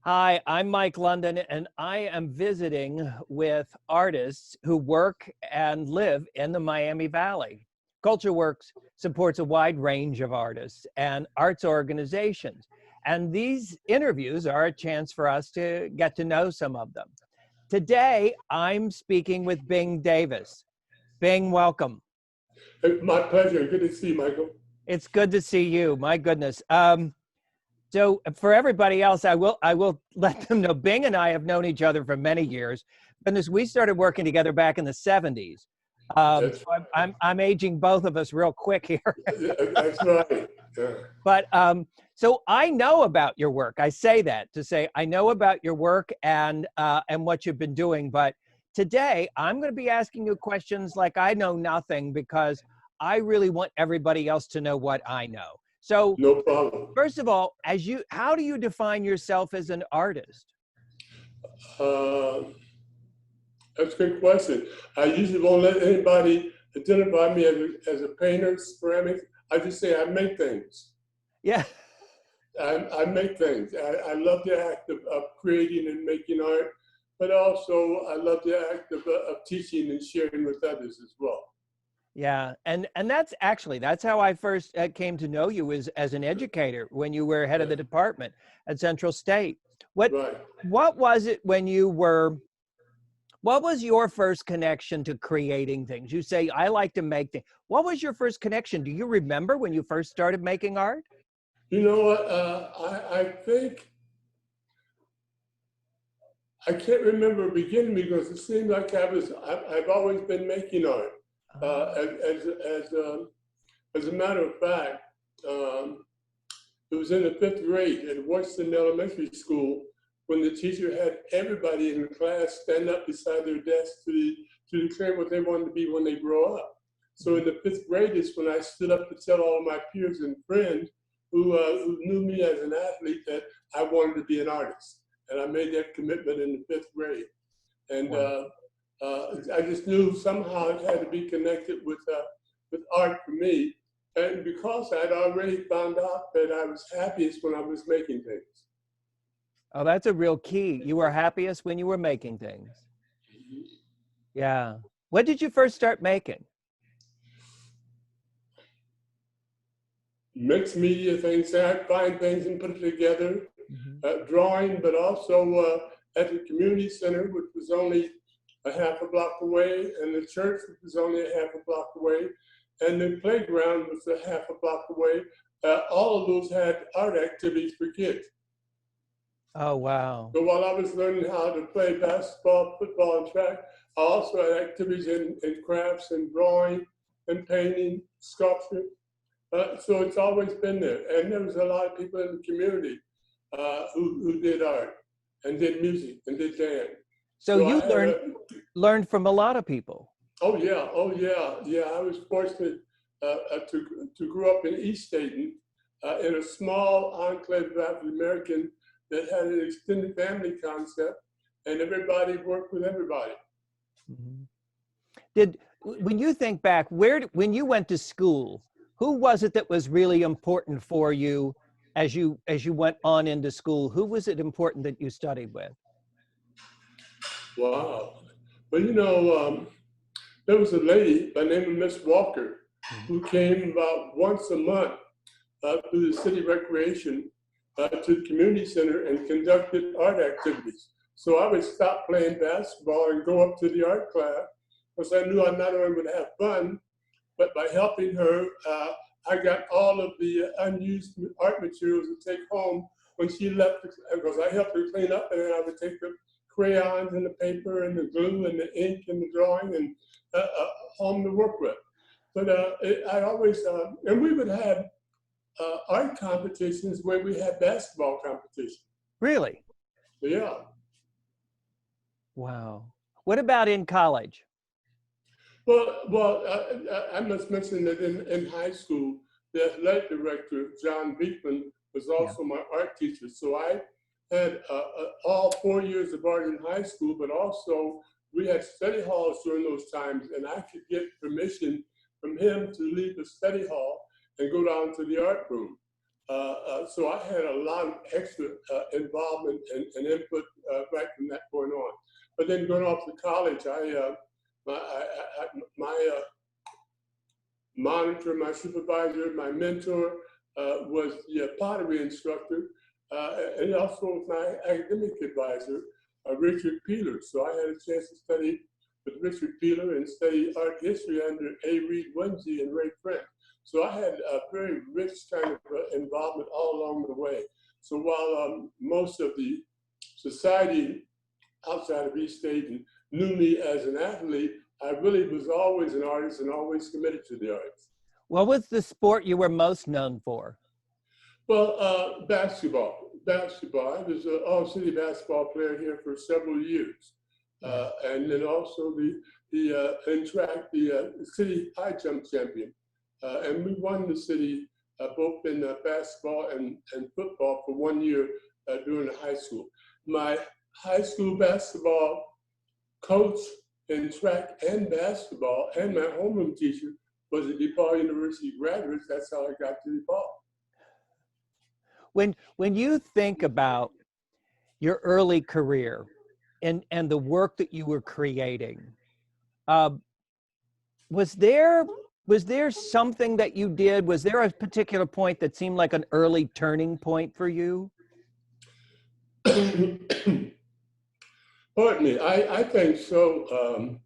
Hi, I'm Mike London, and I am visiting with artists who work and live in the Miami Valley. CultureWorks supports a wide range of artists and arts organizations, and these interviews are a chance for us to get to know some of them. Today, I'm speaking with Bing Davis. Bing, welcome. My pleasure. Good to see you, Michael. It's good to see you. My goodness. So for everybody else, I will let them know. Bing and I have known each other for many years. Goodness, we started working together back in the '70s. That's So I'm aging both of us real quick here. that's right. Yeah. But so I know about your work. I say that to say I know about your work and what you've been doing. But today I'm going to be asking you questions like I know nothing because I really want everybody else to know what I know. So No problem. first of all, how do you define yourself as an artist? Uh, that's a good question. I usually won't let anybody identify me as a painter, ceramics. I just say I make things. Yeah. I make things. I love the act of creating and making art, but also I love the act of teaching and sharing with others as well. Yeah, and that's how I first came to know you as an educator when you were head of the department at Central State. Right. What was it when you were? What was your first connection to creating things? You say I like to make things. What was your first connection? Do you remember when you first started making art? You know what? I think I can't remember beginning because it seemed like I've always been making art. As a matter of fact, it was in the 5th grade at Washington Elementary School when the teacher had everybody in the class stand up beside their desk to declare what they wanted to be when they grow up. So in the 5th grade is when I stood up to tell all my peers and friends who knew me as an athlete that I wanted to be an artist. And I made that commitment in the 5th grade. And Wow. I just knew somehow it had to be connected with art for me. And because I'd already found out that I was happiest when I was making things. Oh, that's a real key. You were happiest when you were making things. Yeah. When did you first start making? Mixed media things, I find things and put it together, drawing, but also at the community center, which was only a half a block away, and the church, which was only a half a block away, and the playground was a half a block away. All of those had art activities for kids. Oh, wow. So while I was learning how to play basketball, football, and track, I also had activities in crafts and drawing and painting, sculpture. So it's always been there. And there was a lot of people in the community who did art and did music and did dance. So you learned from a lot of people. Oh yeah. I was fortunate to grow up in East Dayton in a small enclave of African American that had an extended family concept, and everybody worked with everybody. When you think back, when you went to school, who was it that was really important for you as you went on into school? Who was it important that you studied with? Wow. Well, there was a lady by the name of Miss Walker who came about once a month through the city recreation to the community center and conducted art activities. So I would stop playing basketball and go up to the art class because I knew I not only would have fun, but by helping her, I got all of the unused art materials to take home when she left, because I helped her clean up, and then I would take the crayons and the paper and the glue and the ink and the drawing and home to work with. But I always, and we would have art competitions where we had basketball competition. Really? Yeah. Wow. What about in college? Well, I must mention that in high school, the athletic director, John Beekman, was also my art teacher. So I had all 4 years of art in high school, but also we had study halls during those times, and I could get permission from him to leave the study hall and go down to the art room. So I had a lot of extra involvement and input right from that point on. But then going off to college, my monitor, my supervisor, my mentor was the pottery instructor, and also was my academic advisor, Richard Peeler. So I had a chance to study with Richard Peeler and study art history under A. Reed Winsey and Ray Frank. So I had a very rich kind of involvement all along the way. So while most of the society outside of East Dayton knew me as an athlete, I really was always an artist and always committed to the arts. What was the sport you were most known for? Well, basketball. I was an all-city basketball player here for several years. And then also in track, the city high jump champion. And we won the city both in basketball and football for 1 year during the high school. My high school basketball coach in track and basketball and my homeroom teacher was a DePaul University graduate. That's how I got to DePaul. When you think about your early career and the work that you were creating, was there something that you did? Was there a particular point that seemed like an early turning point for you? Pardon me, I think so.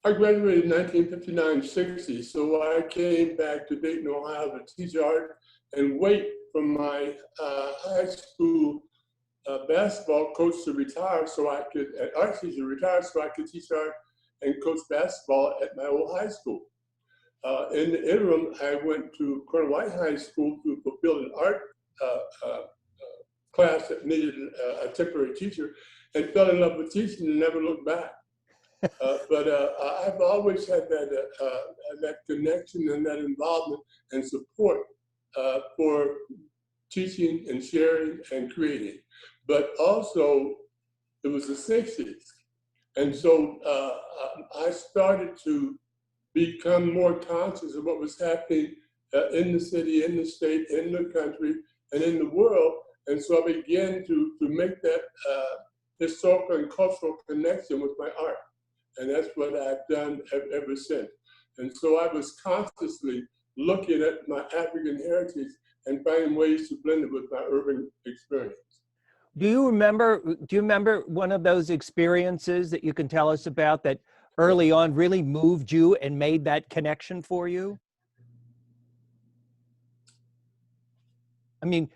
I graduated in 1959-60, so I came back to Dayton, Ohio to teach art and wait for my high school basketball coach to retire so I could, art teacher retire so I could teach art and coach basketball at my old high school. In the interim, I went to Colonel White High School to fulfill an art class that needed a temporary teacher and fell in love with teaching and never looked back. But I've always had that connection and that involvement and support for teaching and sharing and creating. But also, it was the 60s. And so I started to become more conscious of what was happening in the city, in the state, in the country, and in the world. And so I began to make that historical and cultural connection with my art. And that's what I've done ever since. And so I was consciously looking at my African heritage and finding ways to blend it with my urban experience. Do you remember one of those experiences that you can tell us about that early on really moved you and made that connection for you? I mean,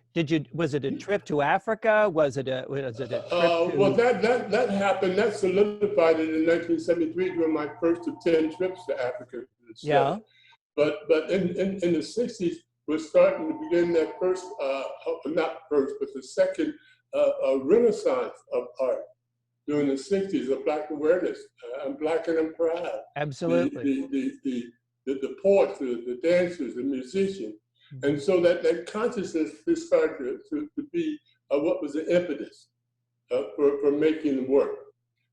was it a trip to Africa? Was it a trip to... Well, that happened, that solidified it in 1973 during my first of 10 trips to Africa. Yeah. But in the 60s, we're starting to begin that first, not first, but the second renaissance of art during the 60s of Black awareness. I'm Black and I'm proud. Absolutely. The poets, the dancers, the musicians. And so that consciousness started to be what was the impetus for making the work.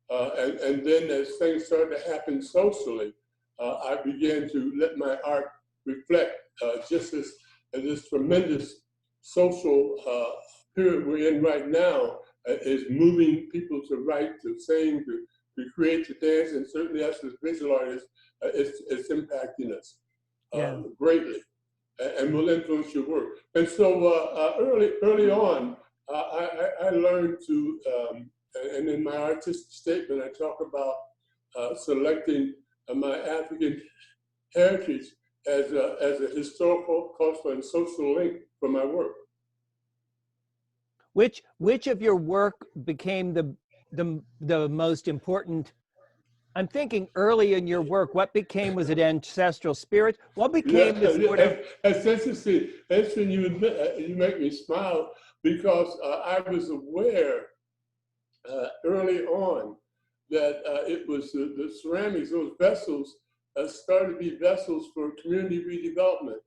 And then as things started to happen socially, I began to let my art reflect just as this tremendous social period we're in right now is moving people to write, to sing, to create, to dance, and certainly us as visual artists, it's impacting us greatly. And will influence your work. And so early on, I learned to, and in my artistic statement, I talk about selecting my African heritage as a historical, cultural, and social link for my work. Which of your work became the most important? I'm thinking early in your work, what became, was it ancestral spirits? What became the sort of... That's interesting. That's when you make me smile, because I was aware early on that it was the ceramics, those vessels started to be vessels for community redevelopment,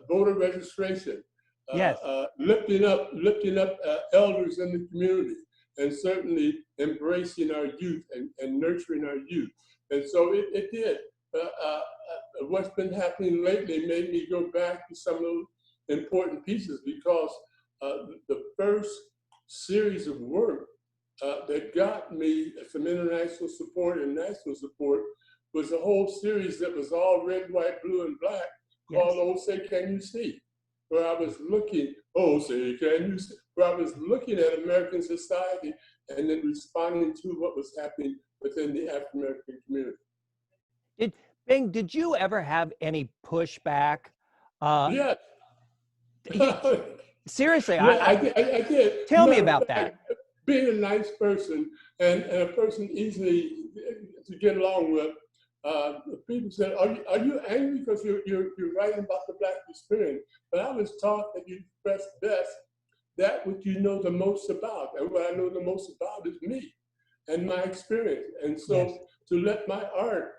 voter registration, yes. lifting up elders in the community, and certainly embracing our youth and nurturing our youth. And so it did. what's been happening lately made me go back to some of those important pieces, because the first series of work that got me some international support and national support was a whole series that was all red, white, blue, and black, called "Oh Say Can You See," where I was looking, "Oh Say Can You See," where I was looking at American society and then responding to what was happening within the African American community. Bing, did you ever have any pushback? Yeah. Seriously, Yeah, I did. Tell me about that. Being a nice person and a person easily to get along with, people said, "Are you angry because you're writing about the Black experience?" But I was taught that you express best that which you know the most about, and what I know the most about is me and my experience. And so to let my art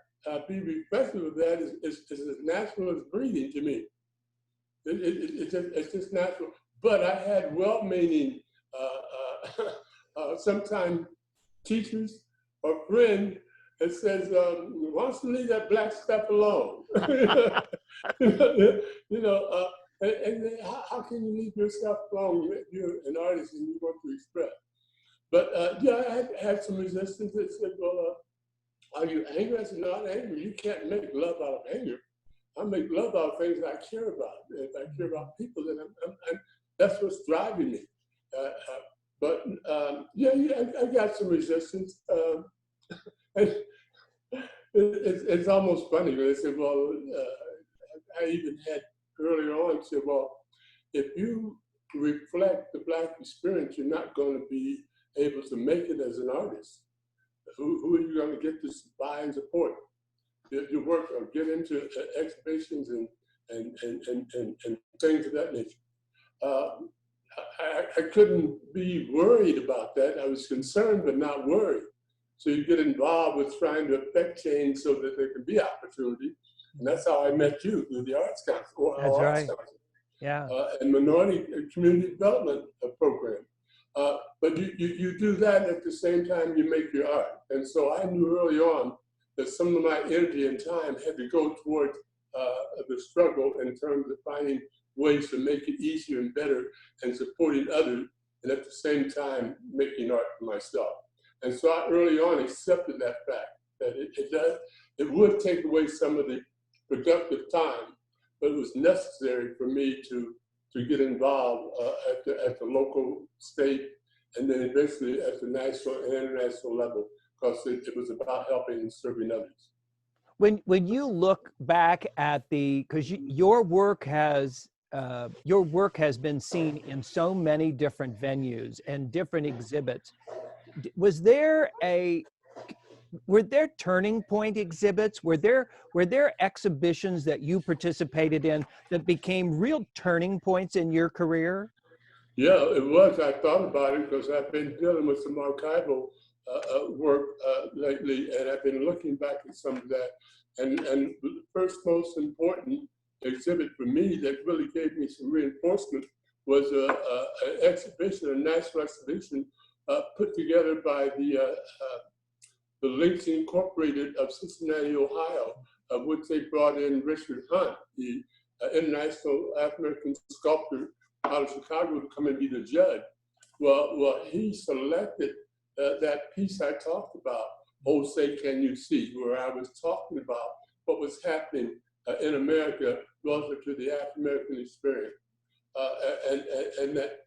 be reflective of that is as natural as breathing to me. It's just natural. But I had well-meaning, sometimes teachers or friends that says, "Why don't you leave that Black stuff alone?" And how can you leave yourself alone? You're an artist and you want to express. But yeah, I had some resistance that said, "Well, are you angry?" I said, "No, I'm not angry. You can't make love out of anger. I make love out of things that I care about. If I care about people, then that's what's driving me." I got some resistance. And it's almost funny when they say, "Well," I even had earlier on said, "Well, if you reflect the Black experience, you're not going to be able to make it as an artist. Who are you going to get to buy and support your work or get into exhibitions and things of that nature?" I couldn't be worried about that. I was concerned, but not worried. So you get involved with trying to affect change so that there can be opportunity. And that's how I met you, through the Arts Council, or That's Arts right. Council. Yeah. And Minority Community Development Program. But you do that at the same time you make your art. And so I knew early on that some of my energy and time had to go towards the struggle in terms of finding ways to make it easier and better and supporting others, and at the same time making art for myself. And so I early on accepted that fact, that it would take away some of the productive time, but it was necessary for me to get involved at the local, state, and then eventually at the national and international level, because it was about helping and serving others. When you look back at because your work has been seen in so many different venues and different exhibits, were there turning point exhibits? Were there exhibitions that you participated in that became real turning points in your career? Yeah, it was. I thought about it because I've been dealing with some archival work lately, and I've been looking back at some of that. And the first most important exhibit for me that really gave me some reinforcement was an exhibition, a national exhibition put together by the Links Incorporated of Cincinnati, Ohio, of which they brought in Richard Hunt, the international African sculptor out of Chicago, to come and be the judge. Well, he selected that piece I talked about, "Oh Say Can You See," where I was talking about what was happening in America relative to the African American experience and that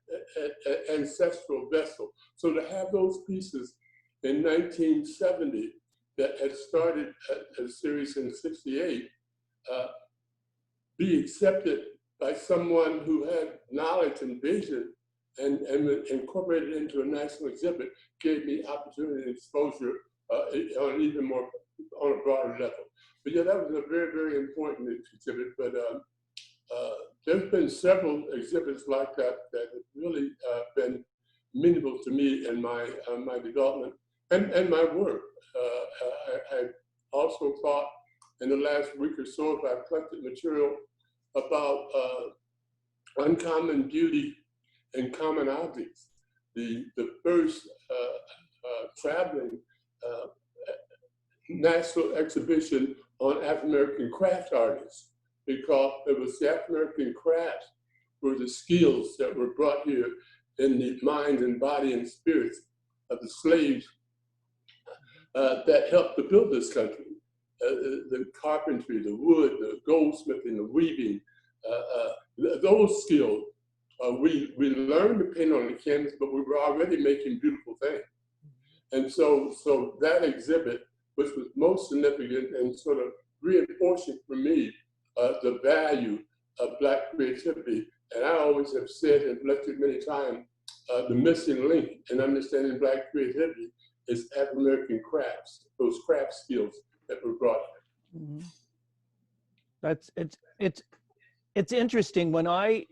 ancestral vessel. So to have those pieces in 1970 that had started a series in '68 be accepted by someone who had knowledge and vision and incorporated into a national exhibit gave me opportunity and exposure on even more, on a broader level. But yeah, that was a very, very important exhibit. But there's been several exhibits like that that have really been meaningful to me in my development and my work. I also thought in the last week or so, I've collected material about uncommon beauty and common objects. The first traveling national exhibition on African-American craft artists, because it was the African-American crafts were the skills that were brought here in the mind and body and spirits of the slaves that helped to build this country. The carpentry, the wood, the goldsmithing, the weaving, those skills. We learned to paint on the canvas, but we were already making beautiful things. And so that exhibit, which was most significant and sort of reinforcing for me the value of Black creativity. And I always have said and lectured many times, the missing link in understanding Black creativity is African-American crafts, those craft skills that were brought here. Mm-hmm. It's interesting when I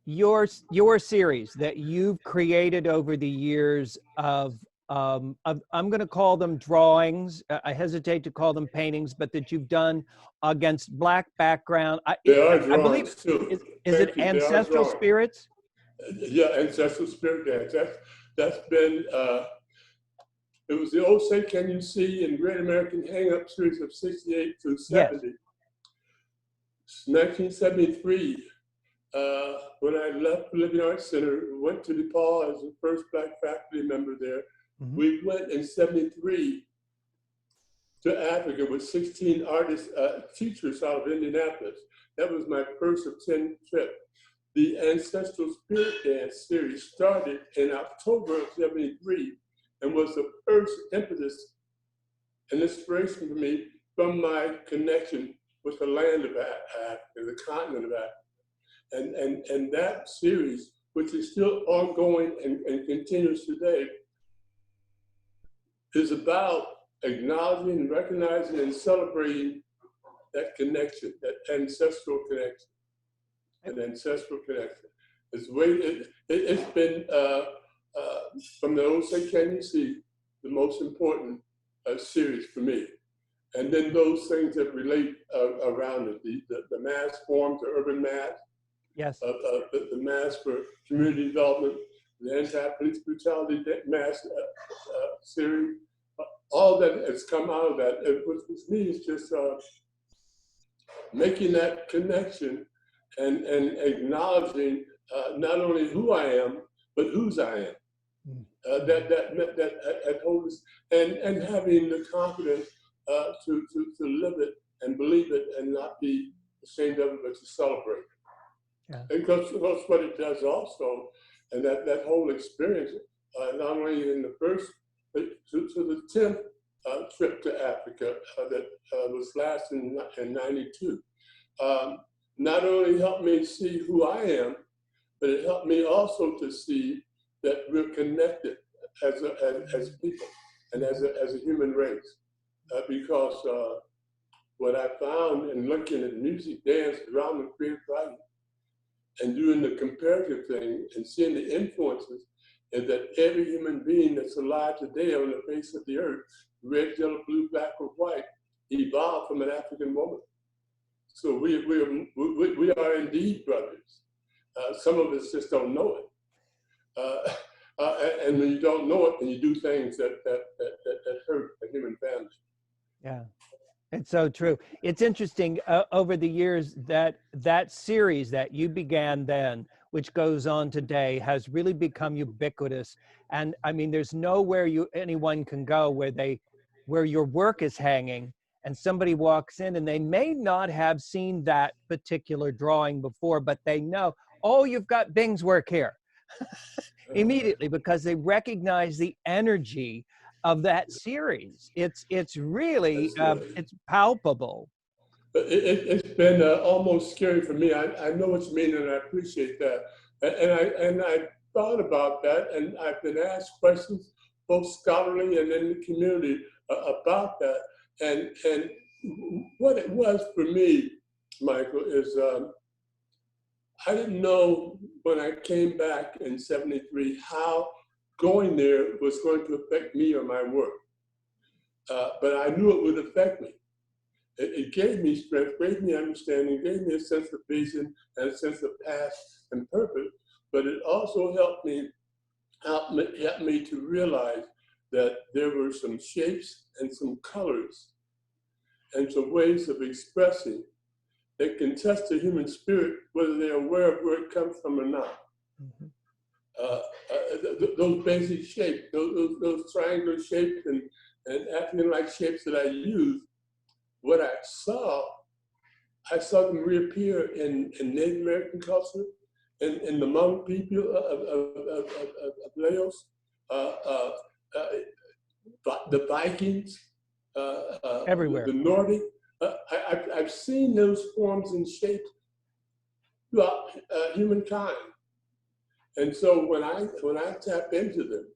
your series that you've created over the years of I'm going to call them drawings. I hesitate to call them paintings, but that you've done against Black background. They are drawings, I believe too. Is it ancestral spirits? Yeah, ancestral spirit dance. That's been. It was the old Say Can You See and Great American Hang Up series of 68 through 70. Yes. 1973, when I left the Living Arts Center, went to DePaul as the first Black faculty member there. Mm-hmm. We went in 73 to Africa with 16 artists, teachers out of Indianapolis. That was my first of 10 trip. The Ancestral Spirit Dance series started in October of 73 and was the first impetus and inspiration for me from my connection with the land of Africa, the continent of Africa. And that series, which is still ongoing and continues today, is about acknowledging, recognizing, and celebrating that connection, that ancestral connection. An ancestral connection. It's been, from the old Say Can You See, the most important series for me. And then those things that relate around it, the mass forms, the urban mass, yes, the mass for community development, the anti-police brutality mass series, all that has come out of that, which with me is just making that connection and acknowledging not only who I am, but whose I am. That holds, and having the confidence to live it and believe it and not be ashamed of it, but to celebrate. Yeah. And because that's what it does also, and that whole experience, not only in the first, but to the 10th trip to Africa that was last in 92. Not only helped me see who I am, but it helped me also to see that we're connected as people and as a human race. Because what I found in looking at music, dance, drama, creative writing, and doing the comparative thing and seeing the influences, is that every human being that's alive today on the face of the earth, red, yellow, blue, black, or white, evolved from an African woman. So we are indeed brothers. Some of us just don't know it. And when you don't know it, then you do things that hurt a human family. Yeah, it's so true. It's interesting over the years that series that you began then, which goes on today, has really become ubiquitous. And I mean, there's nowhere anyone can go where your work is hanging and somebody walks in and they may not have seen that particular drawing before, but they know, oh, you've got Bing's work here. Immediately, because they recognize the energy of that series. It's really, it's palpable. It's been almost scary for me. I know what you mean, and I appreciate that. And I thought about that, and I've been asked questions, both scholarly and in the community, about that. And what it was for me, Michael, is I didn't know when I came back in 73 how going there was going to affect me or my work. But I knew it would affect me. It gave me strength, gave me understanding, gave me a sense of vision and a sense of past and purpose. But it also helped me to realize that there were some shapes and some colors and some ways of expressing that can test the human spirit, whether they're aware of where it comes from or not. Mhm. Those basic shapes, those triangular shapes and African-like shapes that I use, what I saw them reappear in Native American culture, in the Hmong people of Laos, the Vikings, Everywhere. the Nordic. I've seen those forms and shapes throughout humankind. And so when I tap into them,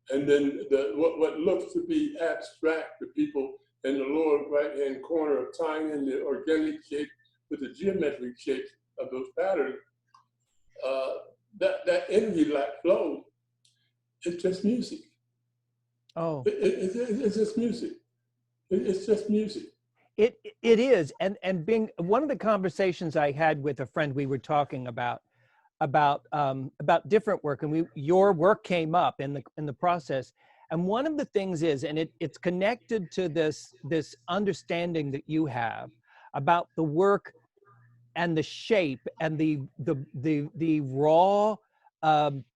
and then what looks to be abstract, the people in the lower right-hand corner of tying in the organic shape with the geometric shapes of those patterns, that energy like flow, it's just music. Oh, It's just music. It's just music. it is. And being one of the conversations I had with a friend, we were talking about different work, and your work came up in the process. And one of the things is, and it's connected to this understanding that you have about the work and the shape and the raw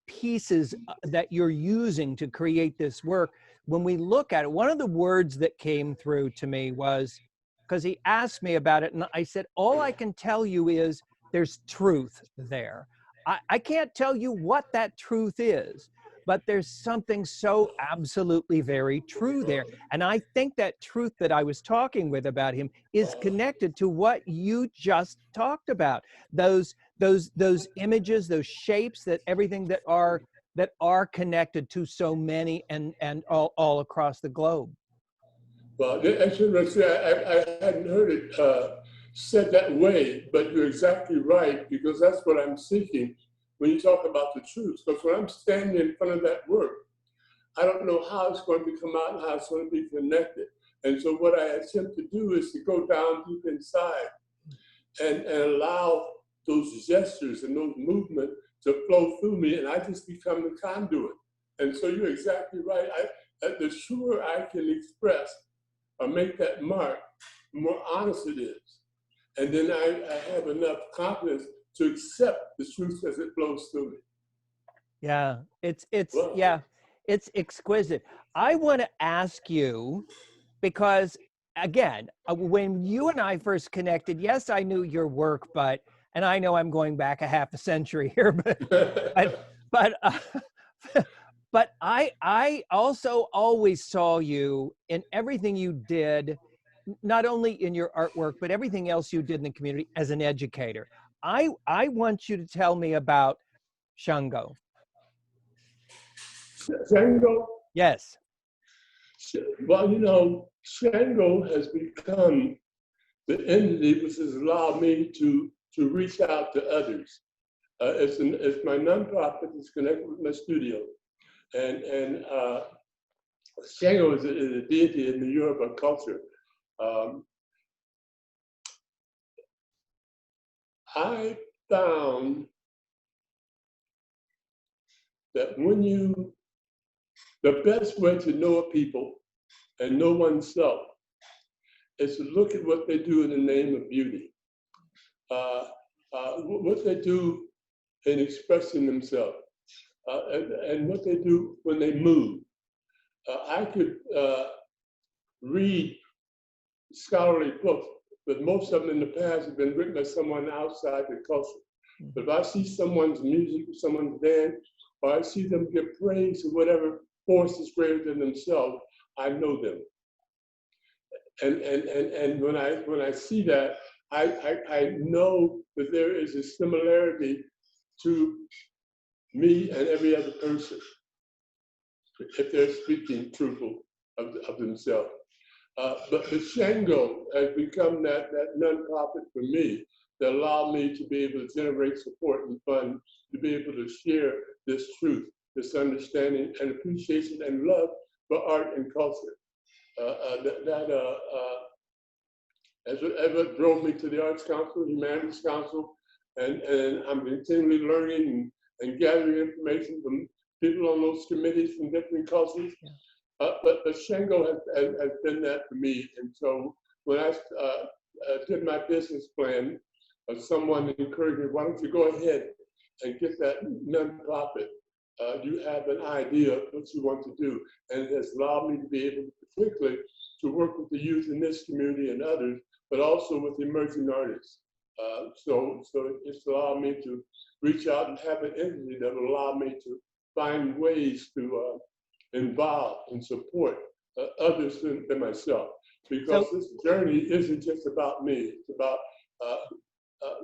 pieces that you're using to create this work. When we look at it, one of the words that came through to me was, because he asked me about it, and I said, all I can tell you is there's truth there. I can't tell you what that truth is, but there's something so absolutely very true there. And I think that truth that I was talking with about him is connected to what you just talked about. Those images, those shapes, that everything that are connected to so many and all across the globe. Well, actually, I hadn't heard it said that way, but you're exactly right, because that's what I'm seeking when you talk about the truth. Because when I'm standing in front of that work, I don't know how it's going to come out and how it's going to be connected. And so what I attempt to do is to go down deep inside and allow those gestures and those movements to flow through me, and I just become the conduit. And so you're exactly right. The truer I can express or make that mark, the more honest it is. And then I have enough confidence to accept the truth as it flows through me. Yeah, it's exquisite. I want to ask you, because again, when you and I first connected, yes, I knew your work, and I know I'm going back a half a century here, but I also always saw you in everything you did, not only in your artwork, but everything else you did in the community as an educator. I want you to tell me about Shango. Shango? Yes. Well, Shango has become the entity which has allowed me to reach out to others. It's my nonprofit. It's connected with my studio, and Shango is a deity in the Yoruba culture. I found that the best way to know a people and know oneself is to look at what they do in the name of beauty, what they do in expressing themselves, and what they do when they move. I could read scholarly books, but most of them in the past have been written by someone outside the culture. But if I see someone's music, someone's dance, or I see them give praise to whatever force is greater than themselves, I know them. And when I see that, I know that there is a similarity to me and every other person if they're speaking truthful of themselves. But the Shango has become that nonprofit for me that allowed me to be able to generate support and funds to be able to share this truth, this understanding and appreciation and love for art and culture. That's what drove me to the Arts Council, Humanities Council, and I'm continually learning and gathering information from people on those committees from different cultures. But Shango has been that for me. And so when I did my business plan, someone encouraged me, why don't you go ahead and get that nonprofit? You have an idea of what you want to do. And it has allowed me to be able, particularly, to work with the youth in this community and others, but also with emerging artists. So it's allowed me to reach out and have an entity that will allow me to find ways to involve and support others than myself. Because this journey isn't just about me. It's about,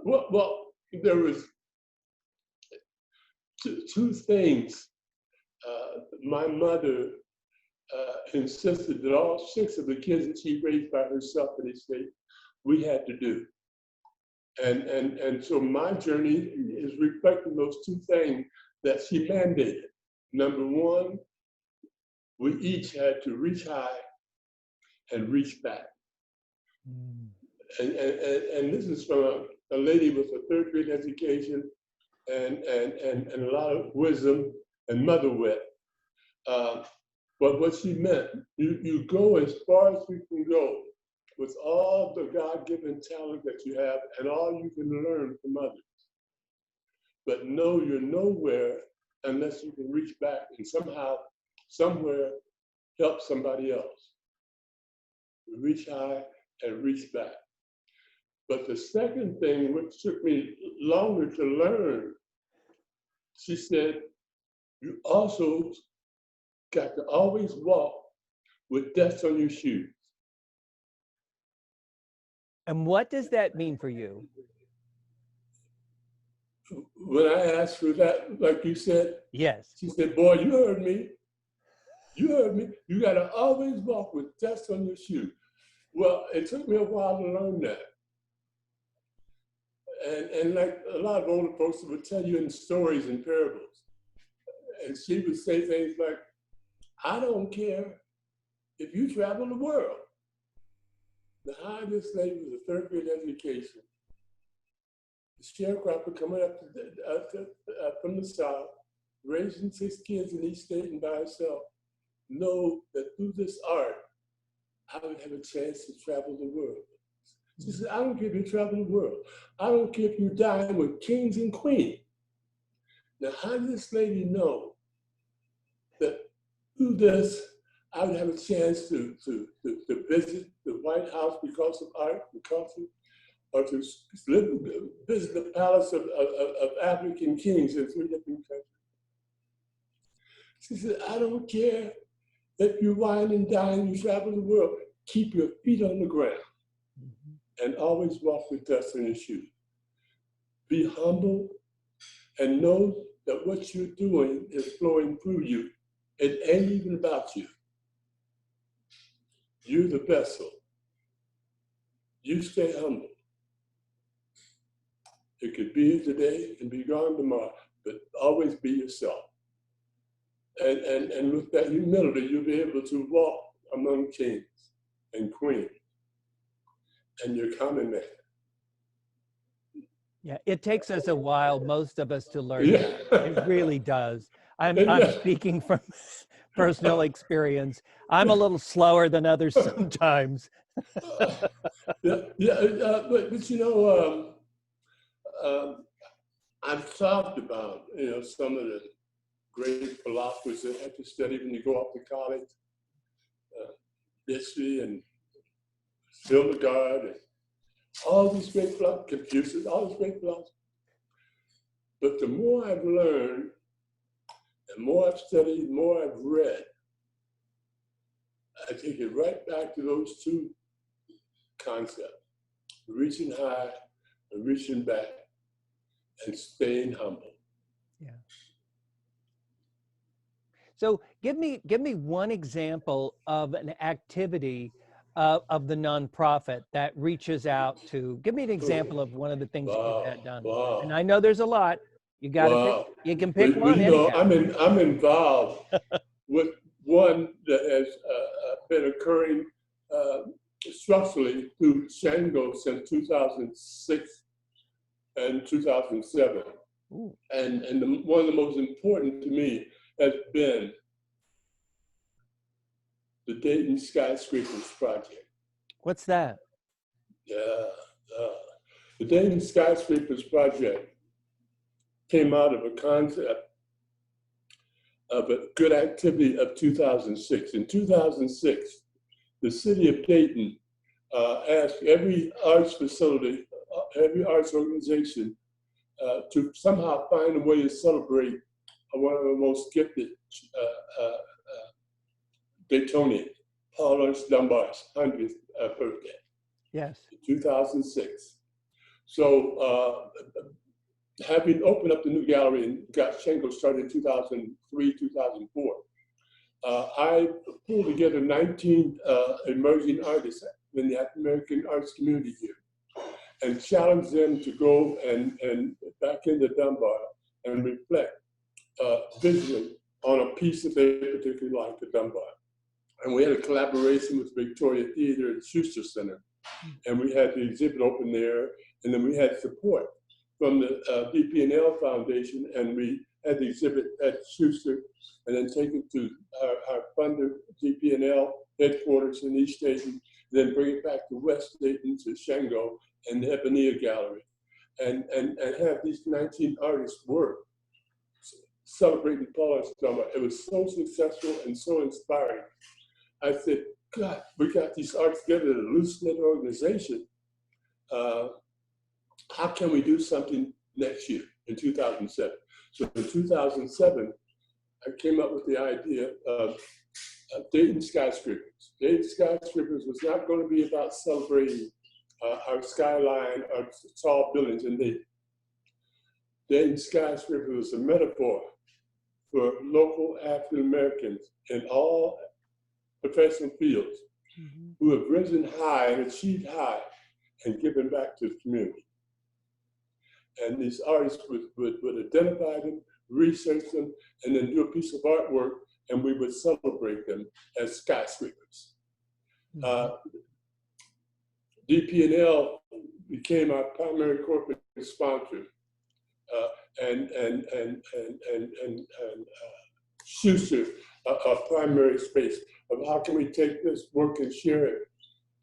well, there was two things. My mother insisted that all 6 of the kids that she raised by herself in the state, we had to do. And so my journey is reflecting those 2 things that she mandated. Number 1, we each had to reach high and reach back. And this is from a lady with a 3rd grade education and a lot of wisdom and mother wit. But what she meant, you go as far as you can go with all the God-given talent that you have and all you can learn from others. But know you're nowhere unless you can reach back and somehow, somewhere, help somebody else. Reach high and reach back. But the second thing, which took me longer to learn, she said, you also got to always walk with dust on your shoes. And what does that mean for you? When I asked her that, like you said, yes, she said, boy, you heard me. You heard me. You got to always walk with dust on your shoes. Well, it took me a while to learn that. And like a lot of older folks would tell you in stories and parables. And she would say things like, I don't care if you travel the world. Behind this lady was a 3rd grade education. The sharecropper coming up from the South, raising 6 kids in each state and by herself, know that through this art, I would have a chance to travel the world. She said, I don't care if you travel the world. I don't care if you dine with kings and queens. Now, how did this lady know that through this, I would have a chance to visit the White House because of art and culture, or to visit the palace of African kings in 3 different countries? She said, I don't care if you wine and dine, you travel the world, keep your feet on the ground and always walk with dust in your shoes. Be humble and know that what you're doing is flowing through you. It ain't even about you. You're the vessel. You stay humble. It could be here today and be gone tomorrow, but always be yourself. And with that humility, you'll be able to walk among kings and queens and your common man. Yeah, it takes us a while, most of us, to learn Yeah. that. It really does. I'm speaking from personal experience. I'm a little slower than others sometimes. But you know, I've talked about, you know, some of the great philosophers that had to study when you go off to college, history and Hildegard and all these great philosophers, Confucius, all these great philosophers. But the more I've learned, and more I've studied, more I've read, I take it right back to those 2 concepts, reaching high and reaching back and staying humble. Yeah. So give me one example of an activity of the nonprofit that reaches out to. Give me an example of one of the things that you've had done. And I know there's a lot. You got to pick. You can pick one. You know, I'm involved with one that has been occurring structurally through Shango since 2006 and 2007. Ooh. And one of the most important to me has been the Dayton Skyscrapers Project. What's that? Yeah. The Dayton Skyscrapers project came out of a concept of a good activity of 2006. In 2006, the city of Dayton asked every arts facility, every arts organization to somehow find a way to celebrate one of the most gifted Daytonians, Paul Ernst Dunbar's 100th birthday. Yes. In 2006. So having opened up the new gallery and got Shango started in 2003, 2004, I pulled together 19 emerging artists in the African American arts community here and challenged them to go and back into Dunbar and reflect visually on a piece that they particularly liked at Dunbar. And we had a collaboration with Victoria Theater and Schuster Center. And we had the exhibit open there, and then we had support from the DP&L Foundation, and we had the exhibit at Schuster, and then take it to our funder, DP&L headquarters in East Dayton, then bring it back to West Dayton to Shango and the Ebonea Gallery, and have these 19 artists work celebrating Paul Ernst Dunbar. It was so successful and so inspiring. I said, God, we got these arts together in a loose-knit organization. How can we do something next year in 2007? So in 2007, I came up with the idea of Dayton Skyscrapers. Dayton Skyscrapers was not going to be about celebrating our skyline, our tall buildings in Dayton. Dayton Skyscrapers was a metaphor for local African Americans in all professional fields who have risen high and achieved high and given back to the community. And these artists would identify them, research them, and then do a piece of artwork, and we would celebrate them as skyscrapers. DP&L became our primary corporate sponsor, and Schuster, a primary space of how can we take this work and share it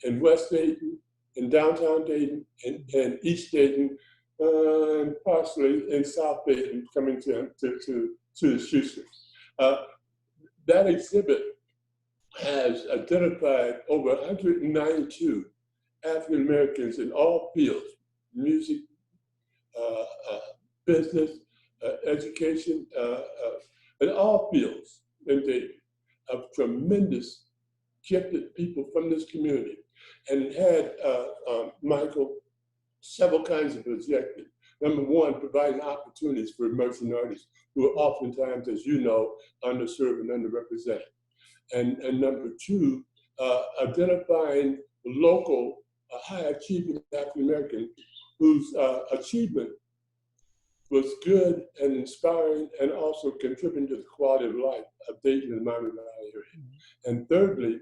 in West Dayton, in downtown Dayton, in East Dayton, and partially in South Dayton, coming to the Schuster. That exhibit has identified over 192 African Americans in all fields, music, business, education, in all fields in Dayton, of tremendous gifted people from this community. And it had, Michael, several kinds of objectives. Number one, providing opportunities for emerging artists who are oftentimes, as you know, underserved and underrepresented. And number two, identifying local high achieving African Americans whose achievement was good and inspiring and also contributing to the quality of life of Dayton and the Miami Valley area. And thirdly,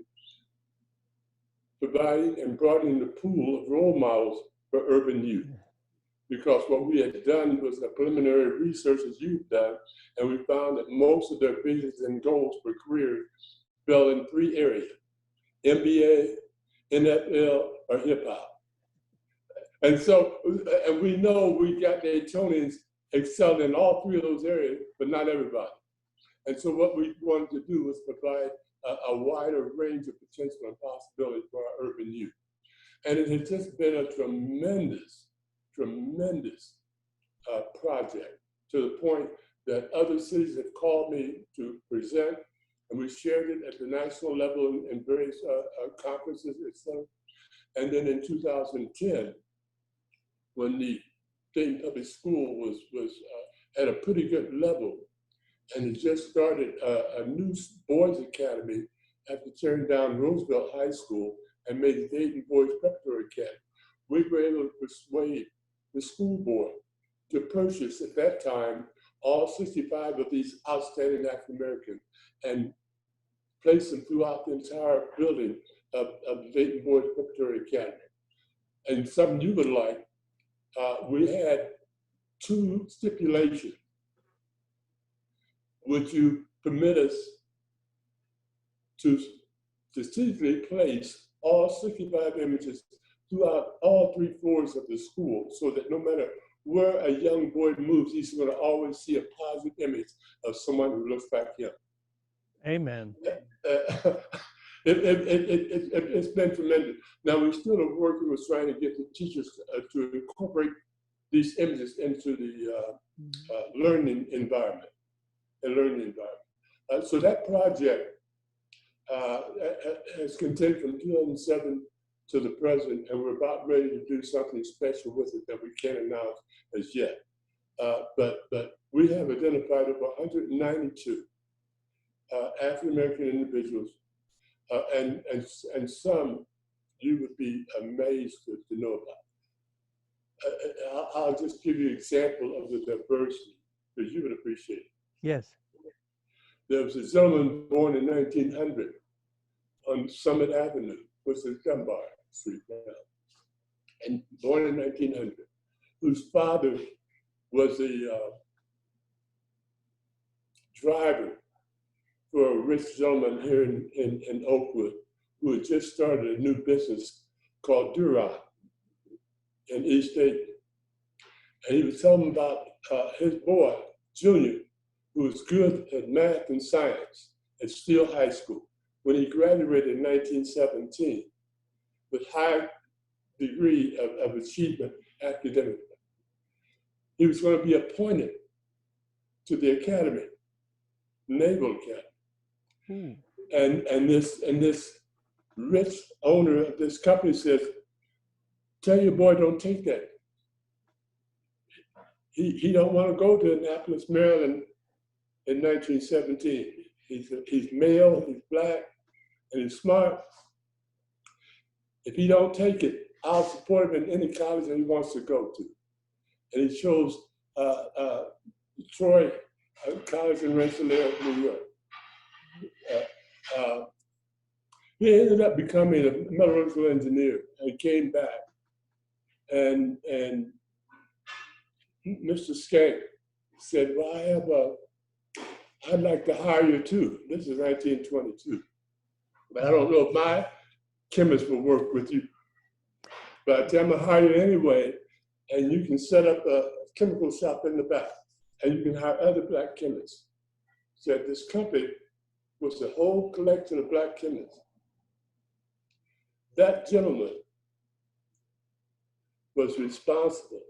providing and broadening the pool of role models for urban youth. Because what we had done was a preliminary research as you've done, and we found that most of their visions and goals for careers fell in three areas: MBA, NFL, or hip hop. And so, and we know we got Daytonians excelling in all three of those areas, but not everybody. And so what we wanted to do was provide a wider range of potential and possibilities for our urban youth. And it has just been a tremendous project, to the point that other cities have called me to present, and we shared it at the national level in various conferences, etc. And then in 2010, when the Dayton Public School was at a pretty good level, and it just started a new boys academy after tearing down Roosevelt High School and made the Dayton Boys Preparatory Academy. We were able to persuade the school board to purchase at that time all 65 of these outstanding African Americans and place them throughout the entire building of the Dayton Boys Preparatory Academy. And something you would like, we had two stipulations. Would you permit us to strategically place all 65 images throughout all 3 floors of the school, so that no matter where a young boy moves, he's going to always see a positive image of someone who looks like him. Amen. It's been tremendous. Now we still are working with trying to get the teachers to incorporate these images into the learning environment. So that project has continued from 2007 to the present, and we're about ready to do something special with it that we can't announce as yet. But we have identified over 192 African-American individuals, and some you would be amazed to know about. I'll just give you an example of the diversity that you would appreciate. Yes. There was a gentleman born in 1900 on Summit Avenue, which is Dunbar Street now, and born in 1900, whose father was a driver for a rich gentleman here in Oakwood, who had just started a new business called Duran in East Dayton. And he was telling about his boy, Junior, who was good at math and science at Steele High School. When he graduated in 1917 with high degree of achievement academically, he was going to be appointed to the academy, Naval Academy. And this rich owner of this company says, tell your boy don't take that. He don't want to go to Annapolis, Maryland in 1917. He's male, he's black, and he's smart. If he don't take it, I'll support him in any college that he wants to go to. And he chose Troy College in Rensselaer, New York. He ended up becoming a metallurgical engineer and came back. And Mr. Skank said, well, I'd like to hire you too. This is 1922. But I don't know if my chemist will work with you. But I tell him I'll hire you anyway, and you can set up a chemical shop in the back, and you can hire other black chemists. Said this company was a whole collection of black chemists. That gentleman was responsible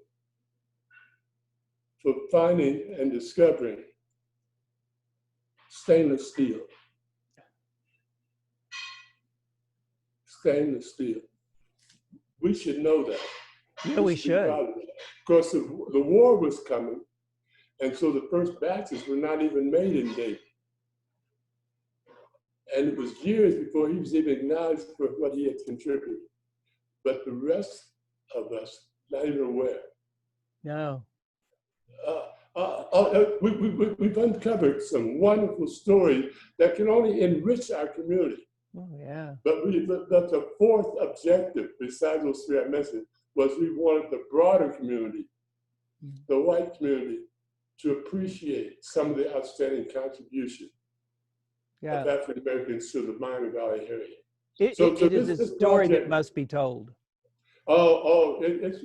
for finding and discovering stainless steel. Stainless steel. We should know that. Yeah, we should. Of course, the war was coming, and so the first batches were not even made in Dayton. And it was years before he was even acknowledged for what he had contributed. But the rest of us, not even aware. No. We've uncovered some wonderful stories that can only enrich our community. Oh, yeah. But the fourth objective, besides those three I mentioned, was we wanted the broader community, the white community, to appreciate some of the outstanding contribution of African Americans to the Miami Valley area. It is a story that must be told. It's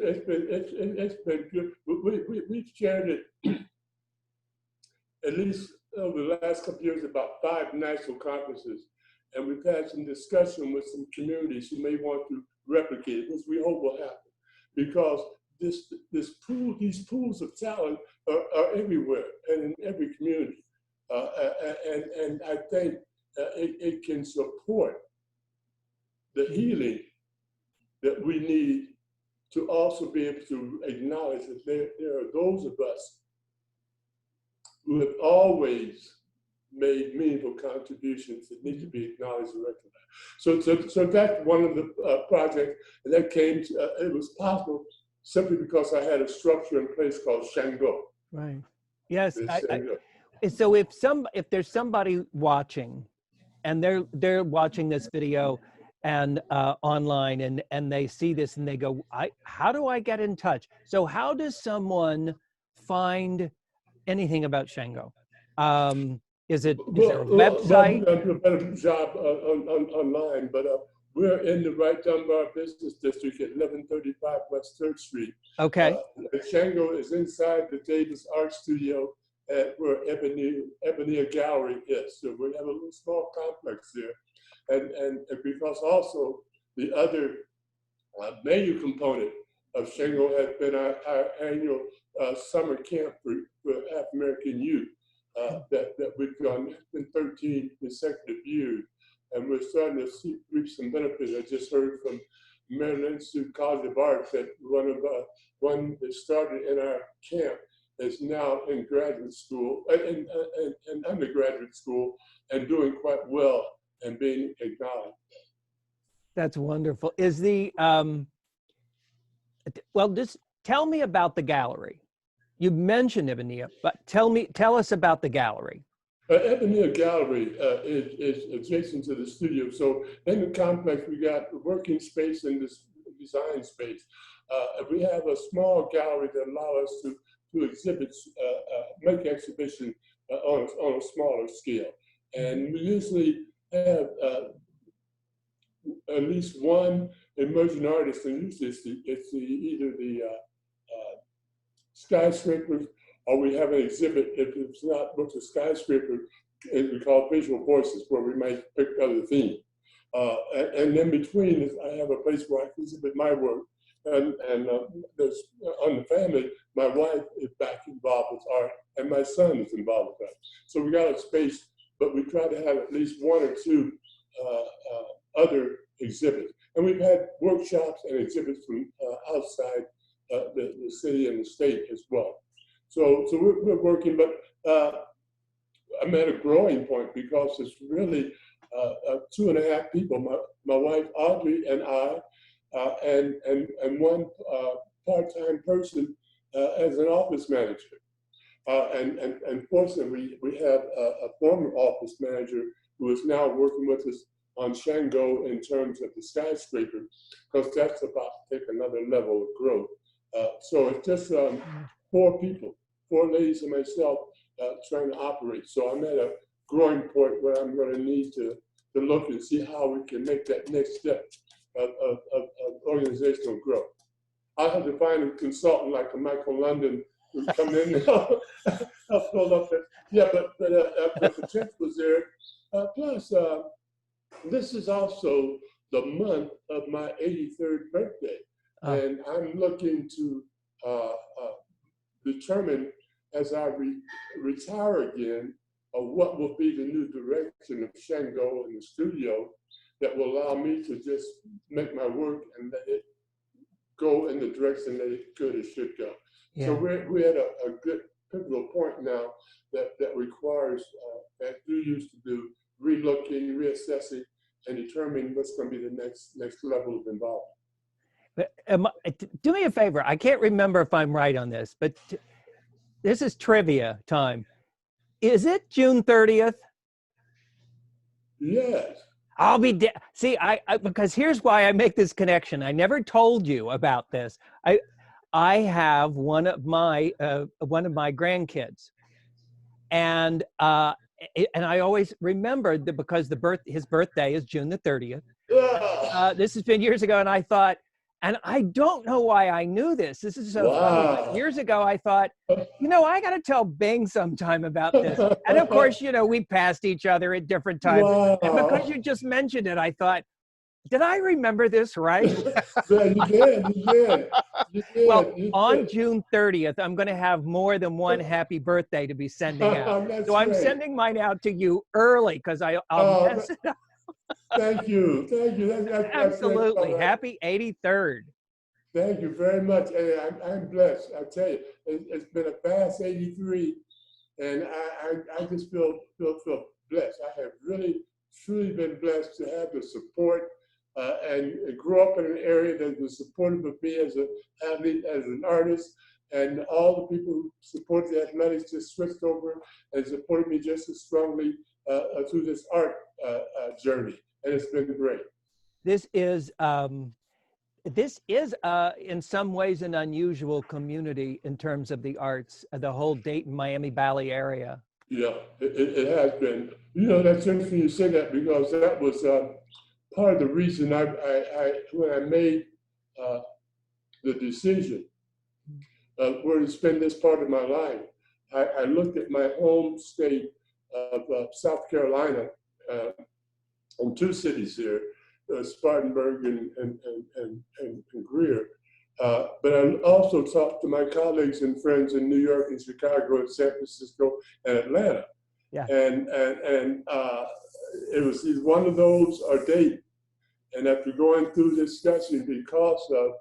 been good. We've shared it at least over the last couple of years, about 5 national conferences, and we've had some discussion with some communities who may want to replicate it, which we hope will happen, because these pools of talent are everywhere and in every community, and I think it can support the healing that we need to also be able to acknowledge that there are those of us who have always made meaningful contributions that need to be acknowledged and recognized. So that's one of the projects, and that came to, it was possible simply because I had a structure in place called Shango. Right. Yes. So if there's somebody watching, and they're watching this video and online, and they see this and they go, how do I get in touch? So how does someone find anything about Shango? Is there a website? I'm doing a better job online, but we're in the Wright Dunbar Business District at 1135 West 3rd Street. Okay. Shango is inside the Davis Art Studio at where Ebony Gallery is. So we have a little small complex there. And because also the other major component of Shango has been our annual summer camp for African-American youth that we've done. It's been 13 consecutive years, and we're starting to reap some benefits. I just heard from Maryland Institute College of Arts that one that started in our camp is now in graduate school and undergraduate school and doing quite well and being acknowledged. That's wonderful. Is the, well, just tell me about the gallery. You mentioned Ebony, but tell us about the gallery. Ebony Gallery is adjacent to the studio. So in the complex, we got working space and this design space. We have a small gallery that allows us to exhibit, make exhibition on a smaller scale. And we usually have at least one emerging artist, and usually it's either the skyscrapers, or we have an exhibit. If it's not booked a skyscraper, we call visual voices, where we might pick other themes. And in between, I have a place where I can exhibit my work. And there's on the family, my wife is back involved with art, and my son is involved with art. So we got a space, but we try to have at least one or two other exhibits. And we've had workshops and exhibits from outside the city and the state as well. So we're working, but I'm at a growing point because it's really 2.5 people, my wife Audrey and I, and one part-time person as an office manager. And fortunately, we have a former office manager who is now working with us on Shango in terms of the skyscraper, because that's about to take another level of growth. So it's just 4 people, 4 ladies and myself trying to operate. So I'm at a growing point where I'm going to need to look and see how we can make that next step of organizational growth. I'll have to find a consultant like a Michael London who's coming in now. I'll fill up there. Yeah, but the potential was there. Plus, this is also the month of my 83rd birthday. And I'm looking to determine as I retire again what will be the new direction of Shango in the studio that will allow me to just make my work and let it go in the direction that it could or should go. Yeah. So we're at a good pivotal point now that requires, as you used to do, relooking, reassessing, and determining what's going to be the next level of involvement. Do me a favor. I can't remember if I'm right on this, but this is trivia time. Is it June 30th? Yes. I'll be see, because here's why I make this connection. I never told you about this. I have one of my grandkids, and I always remembered that because his birthday is June the 30th. This has been years ago, and I thought, and I don't know why I knew this. This is so funny. But years ago, I thought, I got to tell Bing sometime about this. And of course, we passed each other at different times. Wow. And because you just mentioned it, I thought, did I remember this right? Yeah, you did. Well, on June 30th, I'm going to have more than one happy birthday to be sending out. So I'm sending mine out to you early because I'll mess it up. Thank you. That's absolutely. Happy 83rd. Thank you very much. Hey, I'm blessed. I tell you, it's been a fast 83, and I just feel blessed. I have really, truly been blessed to have the support and grew up in an area that was supportive of me as an athlete, as an artist, and all the people who support the athletics just switched over and supported me just as strongly through this art journey, and it's been great. This is in some ways an unusual community in terms of the arts, the whole Dayton, Miami Valley area. Yeah, it has been. That's interesting you say that, because that was part of the reason when I made the decision where to spend this part of my life, I looked at my home state of South Carolina and two cities here, Spartanburg and Greer. But I also talked to my colleagues and friends in New York and Chicago and San Francisco and Atlanta. Yeah. And it was either one of those or Dayton. And after going through discussion, because of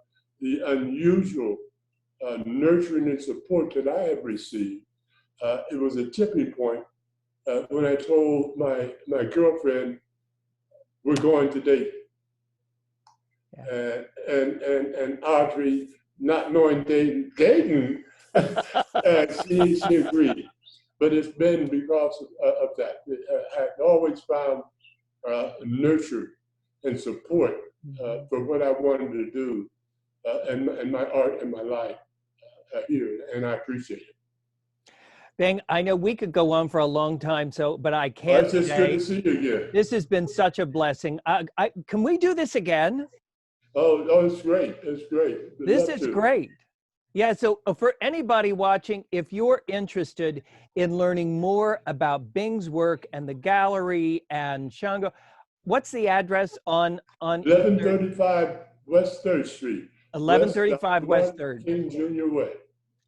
the unusual nurturing and support that I have received, it was a tipping point when I told my girlfriend, we're going to Dayton. Yeah. And Audrey, not knowing Dayton, she agreed. But it's been because of that. I always found nurture and support for what I wanted to do and my art and my life here, and I appreciate it. Bing, I know we could go on for a long time, but I can't. It's just good to see you again. This has been such a blessing. Can we do this again? Oh, it's great. It's great. This is great. Yeah, so for anybody watching, if you're interested in learning more about Bing's work and the gallery and Shango, what's the address on 1135 West 3rd Street. 1135 West 3rd. King Jr. Way.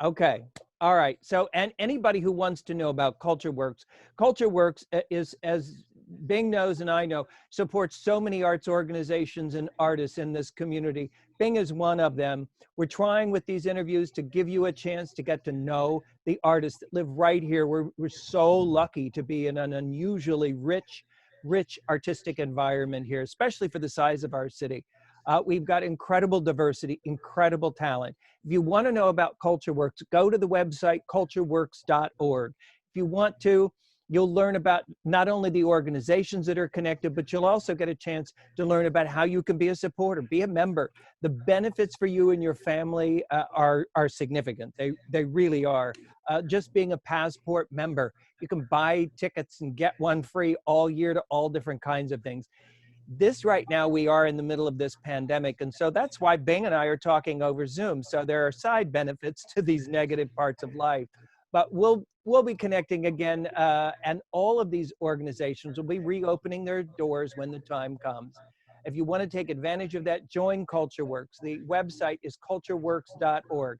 Okay. All right. So, and anybody who wants to know about CultureWorks is, as Bing knows and I know, supports so many arts organizations and artists in this community. Bing is one of them. We're trying with these interviews to give you a chance to get to know the artists that live right here. We're so lucky to be in an unusually rich artistic environment here, especially for the size of our city. We've got incredible diversity, incredible talent. If you want to know about CultureWorks, go to the website cultureworks.org. If you want to, you'll learn about not only the organizations that are connected, but you'll also get a chance to learn about how you can be a supporter, be a member. The benefits for you and your family are significant. They really are. Just being a Passport member, you can buy tickets and get one free all year to all different kinds of things. This right now, we are in the middle of this pandemic. And so that's why Bing and I are talking over Zoom. So there are side benefits to these negative parts of life. But we'll be connecting again, and all of these organizations will be reopening their doors when the time comes. If you want to take advantage of that, join CultureWorks. The website is cultureworks.org.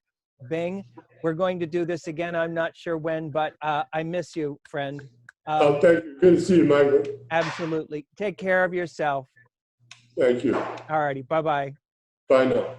Bing, we're going to do this again. I'm not sure when, but I miss you, friend. Thank you. Good to see you, Michael. Absolutely. Take care of yourself. Thank you. All righty. Bye-bye. Bye now.